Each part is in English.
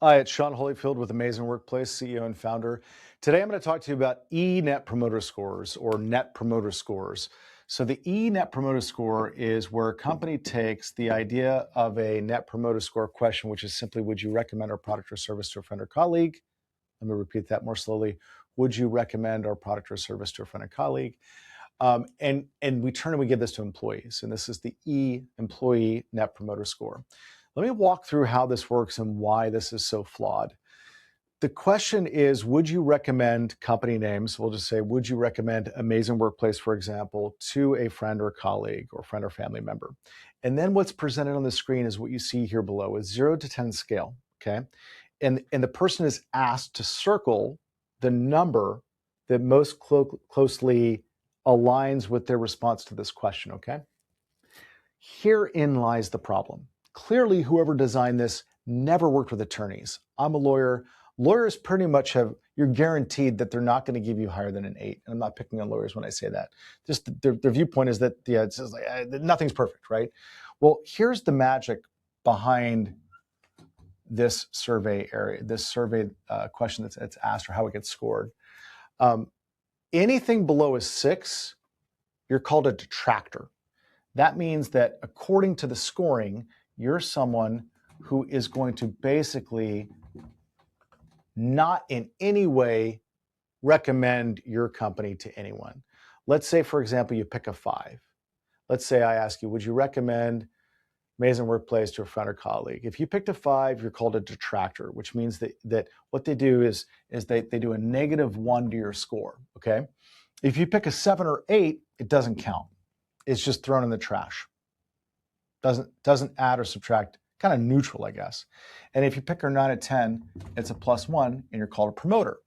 Hi, it's Sean Holyfield with Amazing Workplace, CEO and founder. Today, I'm going to talk to you about Net Promoter Scores or Net Promoter Scores. So, the Net Promoter Score is where a company takes the idea of a Net Promoter Score question, which is simply, would you recommend our product or service to a friend or colleague? Let me repeat that more slowly. Would you recommend our product or service to a friend or colleague? And we turn and we give this to employees. And this is the Employee Net Promoter Score. Let me walk through how this works and why this is so flawed. The question is, would you recommend company names? We'll just say, would you recommend Amazing Workplace, for example, to a friend or colleague or friend or family member? And then what's presented on the screen is what you see here below, a 0 to 10 scale, okay? And the person is asked to circle the number that most closely aligns with their response to this question, okay? Herein lies the problem. Clearly, whoever designed this never worked with attorneys. I'm a lawyer. Lawyers pretty much you're guaranteed that they're not going to give you higher than an 8. And I'm not picking on lawyers when I say that. Just their viewpoint is that, yeah, it's just like, nothing's perfect, right? Well, here's the magic behind this survey area, this survey question that's asked or how it gets scored. Anything below a 6, you're called a detractor. That means that according to the scoring, you're someone who is going to basically not in any way recommend your company to anyone. Let's say, for example, you pick a 5. Let's say I ask you, would you recommend Amazing Workplace to a friend or colleague? If you picked a 5, you're called a detractor, which means that what they do is they do a -1 to your score, okay? If you pick a 7 or 8, it doesn't count. It's just thrown in the trash. Doesn't add or subtract, kind of neutral, I guess. And if you pick a 9 or 10, it's a +1 and you're called a promoter.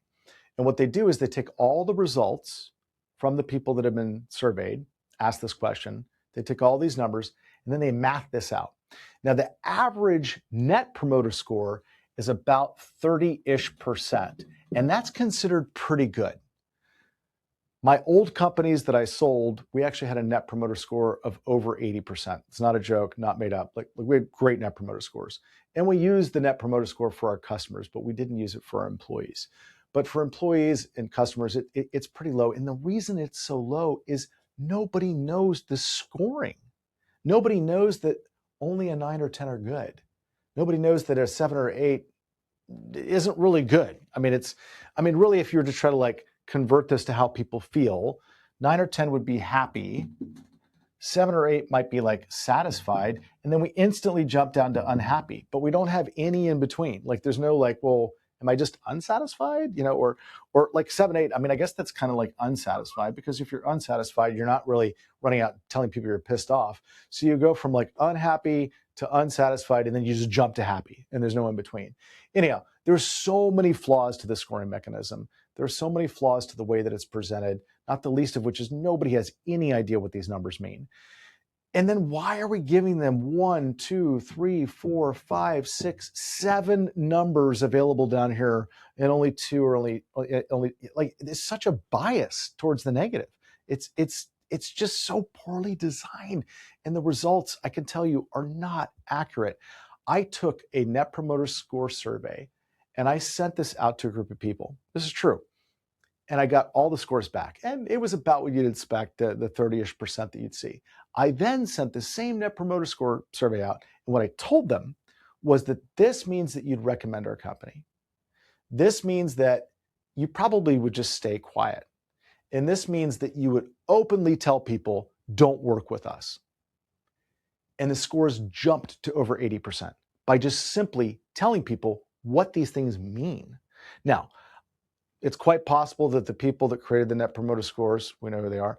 And what they do is they take all the results from the people that have been surveyed, asked this question, they take all these numbers, and then they math this out. Now, the average net promoter score is about 30-ish%, and that's considered pretty good. My old companies that I sold, we actually had a net promoter score of over 80%. It's not a joke, not made up. Like we had great net promoter scores. And we used the net promoter score for our customers, but we didn't use it for our employees. But for employees and customers, it's pretty low. And the reason it's so low is nobody knows the scoring. Nobody knows that only a 9 or 10 are good. Nobody knows that a 7 or 8 isn't really good. Really, if you were to try to like convert this to how people feel, 9 or 10 would be happy, 7 or 8 might be like satisfied, and then we instantly jump down to unhappy, but we don't have any in between. Like there's no like, well, am I just unsatisfied? Or like 7, 8, I guess that's kind of like unsatisfied, because if you're unsatisfied, you're not really running out telling people you're pissed off. So you go from like unhappy to unsatisfied, and then you just jump to happy, and there's no in between. Anyhow, there's so many flaws to the scoring mechanism. There are so many flaws to the way that it's presented, not the least of which is nobody has any idea what these numbers mean. And then why are we giving them 1, 2, 3, 4, 5, 6, 7 numbers available down here, and only 2 or only like there's such a bias towards the negative. It's just so poorly designed, and the results, I can tell you, are not accurate. I took a Net Promoter Score survey and I sent this out to a group of people. This is true. And I got all the scores back. And it was about what you'd expect, the 30-ish% that you'd see. I then sent the same Net Promoter Score survey out. And what I told them was that this means that you'd recommend our company. This means that you probably would just stay quiet. And this means that you would openly tell people, don't work with us. And the scores jumped to over 80% by just simply telling people what these things mean. Now, it's quite possible that the people that created the Net Promoter Scores, we know who they are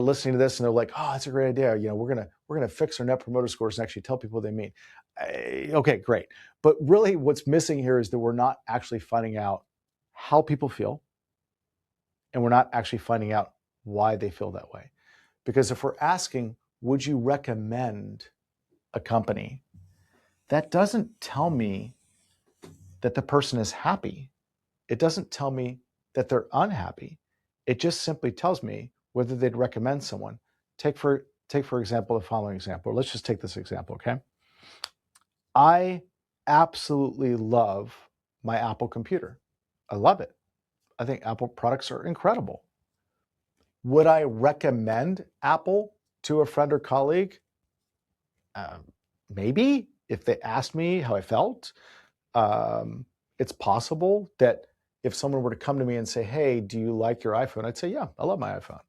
listening to this and they're like, "Oh, that's a great idea. We're gonna fix our Net Promoter Scores and actually tell people what they mean." Okay, great. But really, what's missing here is that we're not actually finding out how people feel, and we're not actually finding out why they feel that way. Because if we're asking, would you recommend a company, that doesn't tell me that the person is happy. It doesn't tell me that they're unhappy. It just simply tells me whether they'd recommend someone. Take for example, the following example. Let's just take this example, okay? I absolutely love my Apple computer. I love it. I think Apple products are incredible. Would I recommend Apple to a friend or colleague? Maybe, if they asked me how I felt. It's possible that if someone were to come to me and say, hey, do you like your iPhone? I'd say, yeah, I love my iPhone.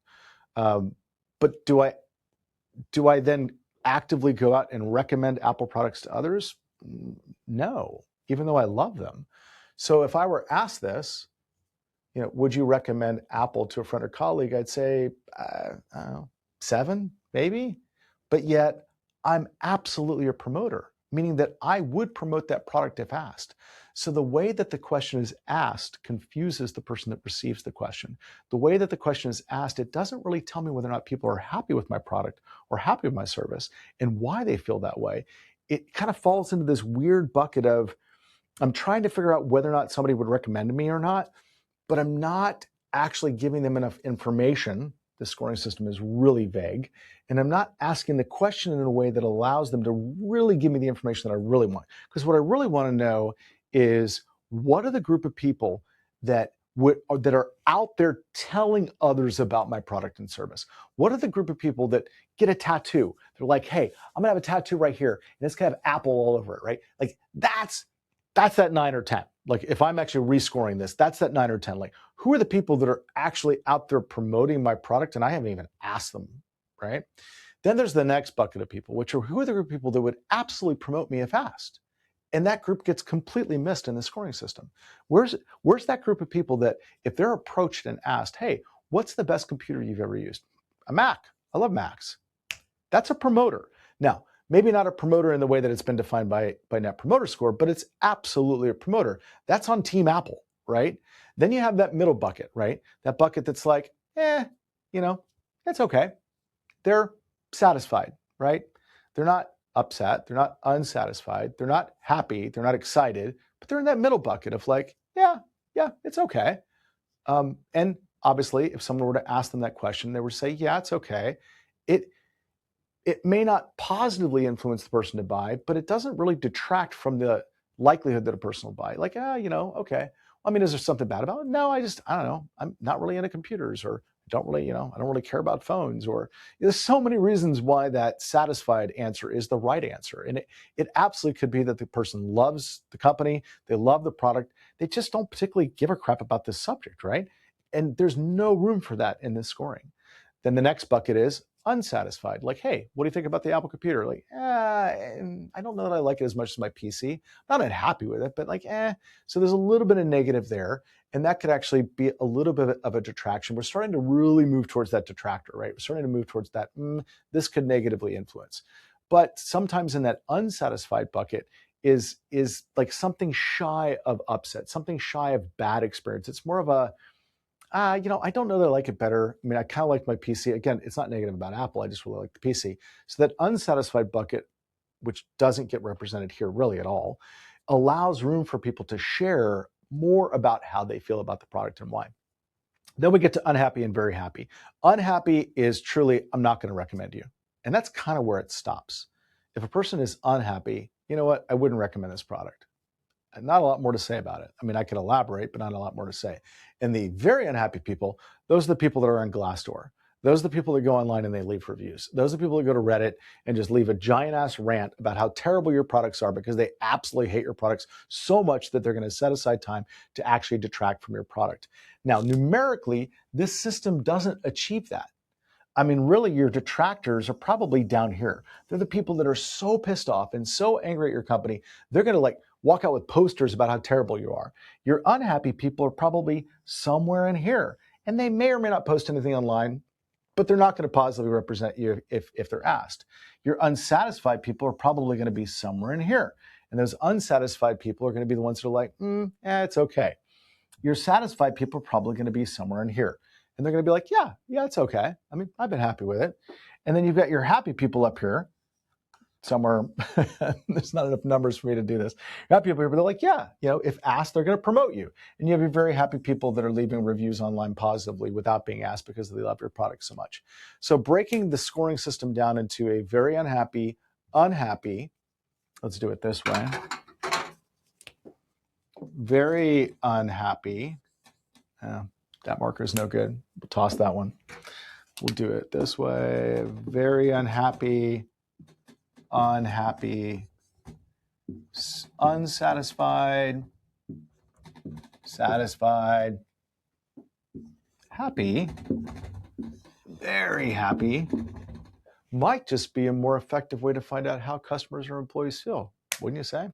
But do I then actively go out and recommend Apple products to others? No, even though I love them. So if I were asked this, would you recommend Apple to a friend or colleague? I'd say, I don't know, 7, maybe. But yet I'm absolutely a promoter, meaning that I would promote that product if asked. So the way that the question is asked confuses the person that receives the question. The way that the question is asked, it doesn't really tell me whether or not people are happy with my product or happy with my service and why they feel that way. It kind of falls into this weird bucket of, I'm trying to figure out whether or not somebody would recommend me or not, but I'm not actually giving them enough information. The scoring system is really vague, and I'm not asking the question in a way that allows them to really give me the information that I really want. Because what I really want to know is, what are the group of people that are out there telling others about my product and service? What are the group of people that get a tattoo? They're like, hey, I'm gonna have a tattoo right here, and it's gonna have Apple all over it, right? Like that's that 9 or 10. Like if I'm actually rescoring this, that's that 9 or 10. Like who are the people that are actually out there promoting my product and I haven't even asked them, right? Then there's the next bucket of people, which are who are the group of people that would absolutely promote me if asked? And that group gets completely missed in the scoring system. Where's that group of people that if they're approached and asked, hey, what's the best computer you've ever used? A Mac. I love Macs. That's a promoter. Now, maybe not a promoter in the way that it's been defined by Net Promoter Score, but it's absolutely a promoter. That's on Team Apple, right? Then you have that middle bucket, right? That bucket that's like, it's okay. They're satisfied, right? They're not upset. They're not unsatisfied. They're not happy. They're not excited, but they're in that middle bucket of like, yeah, it's okay. And obviously, if someone were to ask them that question, they would say, yeah, it's okay. It may not positively influence the person to buy, but it doesn't really detract from the likelihood that a person will buy. Like, okay. I mean, is there something bad about it? No, I don't know. I'm not really into computers, or I don't really care about phones, or there's so many reasons why that satisfied answer is the right answer. And it absolutely could be that the person loves the company, they love the product, they just don't particularly give a crap about this subject, right? And there's no room for that in this scoring. Then the next bucket is unsatisfied. Like, hey, what do you think about the Apple computer? Like, I don't know that I like it as much as my PC. I'm not unhappy with it, but like, So there's a little bit of negative there. And that could actually be a little bit of a detraction. We're starting to really move towards that detractor, right? We're starting to move towards that, this could negatively influence. But sometimes in that unsatisfied bucket is like something shy of upset, something shy of bad experience. It's more of a, I don't know that I like it better. I mean, I kind of like my PC. Again, it's not negative about Apple. I just really like the PC. So that unsatisfied bucket, which doesn't get represented here really at all, allows room for people to share more about how they feel about the product and why. Then we get to unhappy and very happy. Unhappy is truly, I'm not going to recommend you. And that's kind of where it stops. If a person is unhappy, you know what? I wouldn't recommend this product. Not a lot more to say about it. I mean, I could elaborate, but not a lot more to say. And the very unhappy people, those are the people that are on Glassdoor. Those are the people that go online and they leave reviews. Those are the people that go to Reddit and just leave a giant ass rant about how terrible your products are because they absolutely hate your products so much that they're going to set aside time to actually detract from your product. Now, numerically, this system doesn't achieve that. I mean, really, your detractors are probably down here. They're the people that are so pissed off and so angry at your company, they're going to like walk out with posters about how terrible you are. Your unhappy people are probably somewhere in here, and they may or may not post anything online, but they're not going to positively represent you if they're asked. Your unsatisfied people are probably going to be somewhere in here, and those unsatisfied people are going to be the ones that are like, it's okay. Your satisfied people are probably going to be somewhere in here. And they're going to be like, yeah, it's okay. I mean, I've been happy with it. And then you've got your happy people up here somewhere. There's not enough numbers for me to do this. Your happy people here, but they're like, yeah, if asked, they're going to promote you. And you have your very happy people that are leaving reviews online positively without being asked because they love your product so much. So breaking the scoring system down into a very unhappy, let's do it this way. very unhappy. That marker is no good. We'll toss that one. We'll do it this way. Very unhappy, unhappy, unsatisfied, satisfied, happy, very happy. Might just be a more effective way to find out how customers or employees feel, wouldn't you say?